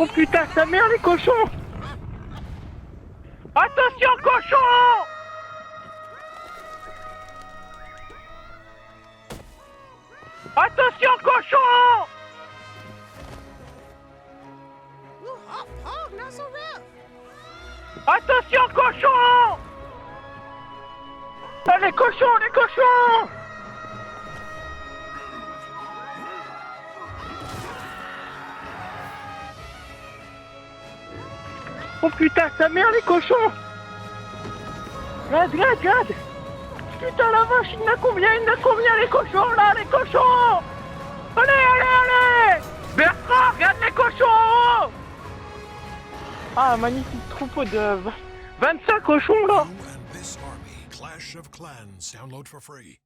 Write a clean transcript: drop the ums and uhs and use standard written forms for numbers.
Oh putain, sa mère les cochons! Attention cochons! Attention cochons! Attention cochons! Ah, les cochons, les cochons! Oh putain, sa mère les cochons! Regarde, regarde, regarde! Putain la vache, il y en a combien les cochons là, les cochons! Allez, allez, allez! Bertrand, regarde les cochons en haut! Ah, magnifique troupeau de 25 cochons là! You and this army, Clash of Clans, download for free.